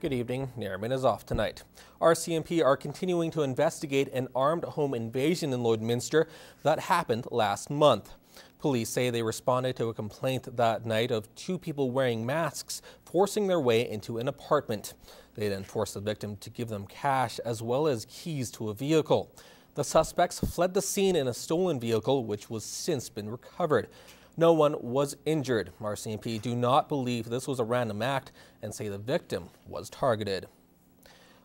Good evening. Nairman is off tonight. RCMP are continuing to investigate an armed home invasion in Lloydminster that happened last month. Police say they responded to a complaint that night of two people wearing masks forcing their way into an apartment. They then forced the victim to give them cash as well as keys to a vehicle. The suspects fled the scene in a stolen vehicle, which has since been recovered. No one was injured. RCMP do not believe this was a random act and say the victim was targeted.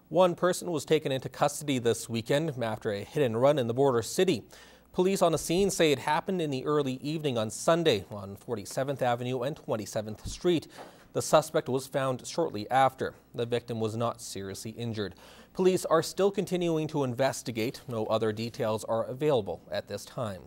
One person was taken into custody this weekend after a hit and run in the border city. Police on the scene say it happened in the early evening on Sunday on 47th Avenue and 27th Street. The suspect was found shortly after. The victim was not seriously injured. Police are still continuing to investigate. No other details are available at this time.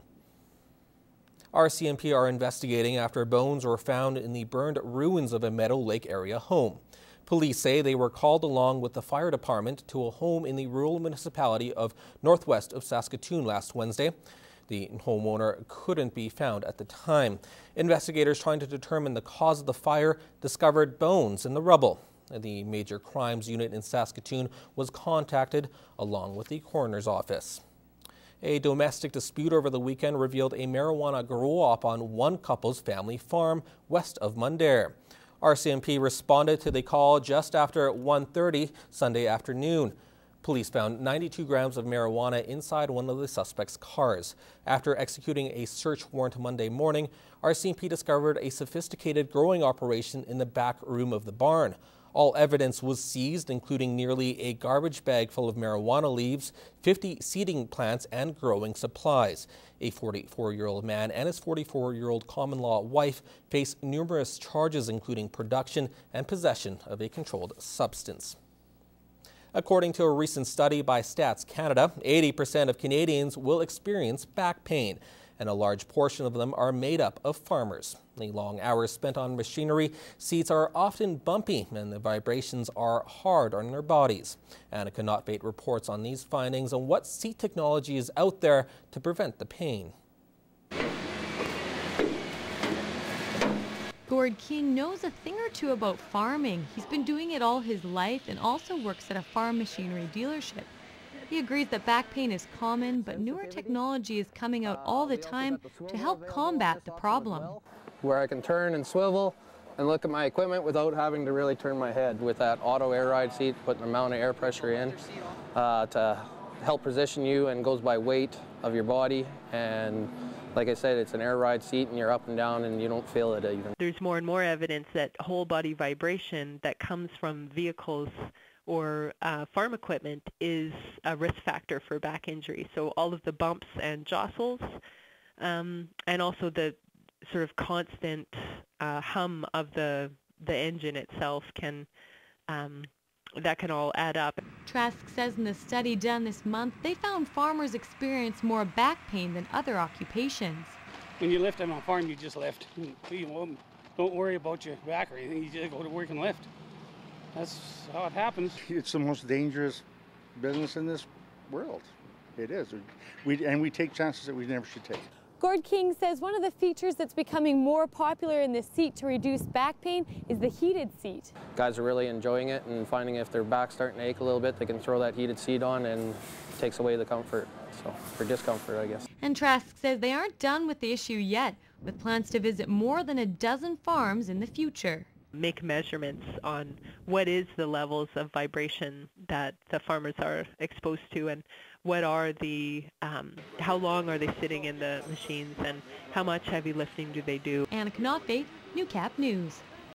RCMP are investigating after bones were found in the burned ruins of a Meadow Lake area home. Police say they were called along with the fire department to a home in the rural municipality of northwest of Saskatoon last Wednesday. The homeowner couldn't be found at the time. Investigators trying to determine the cause of the fire discovered bones in the rubble. The Major Crimes Unit in Saskatoon was contacted along with the coroner's office. A domestic dispute over the weekend revealed a marijuana grow-op on one couple's family farm west of Mundare. RCMP responded to the call just after 1:30 Sunday afternoon. Police found 92 grams of marijuana inside one of the suspects' cars. After executing a search warrant Monday morning, RCMP discovered a sophisticated growing operation in the back room of the barn. All evidence was seized, including nearly a garbage bag full of marijuana leaves, 50 seeding plants, and growing supplies. A 44-year-old man and his 44-year-old common-law wife face numerous charges, including production and possession of a controlled substance. According to a recent study by Stats Canada, 80% of Canadians will experience back pain, and a large portion of them are made up of farmers. The long hours spent on machinery, seats are often bumpy and the vibrations are hard on their bodies. Annika Notbate reports on these findings and what seat technology is out there to prevent the pain. Gord King knows a thing or two about farming. He's been doing it all his life and also works at a farm machinery dealership. He agrees that back pain is common, but newer technology is coming out all the time to help combat the problem. Where I can turn and swivel and look at my equipment without having to really turn my head with that auto air ride seat, putting an amount of air pressure in to help position you, and goes by weight of your body. And like I said, it's an air ride seat and you're up and down and you don't feel it even. There's more and more evidence that whole body vibration that comes from vehicles or farm equipment is a risk factor for back injury. So all of the bumps and jostles and also the sort of constant hum of the engine itself can that can all add up. Trask says in the study done this month, they found farmers experience more back pain than other occupations. When you lift on a farm, you just lift. You don't worry about your back or anything. You just go to work and lift. That's how it happens. It's the most dangerous business in this world. It is. We take chances that we never should take. Gord King says one of the features that's becoming more popular in this seat to reduce back pain is the heated seat. Guys are really enjoying it and finding if their back's starting to ache a little bit, they can throw that heated seat on and it takes away the comfort, or discomfort, I guess. And Trask says they aren't done with the issue yet, with plans to visit more than a dozen farms in the future. Make measurements on what is the levels of vibration that the farmers are exposed to, and what are the, how long are they sitting in the machines, and how much heavy lifting do they do. Annika Notbate, Newcap News.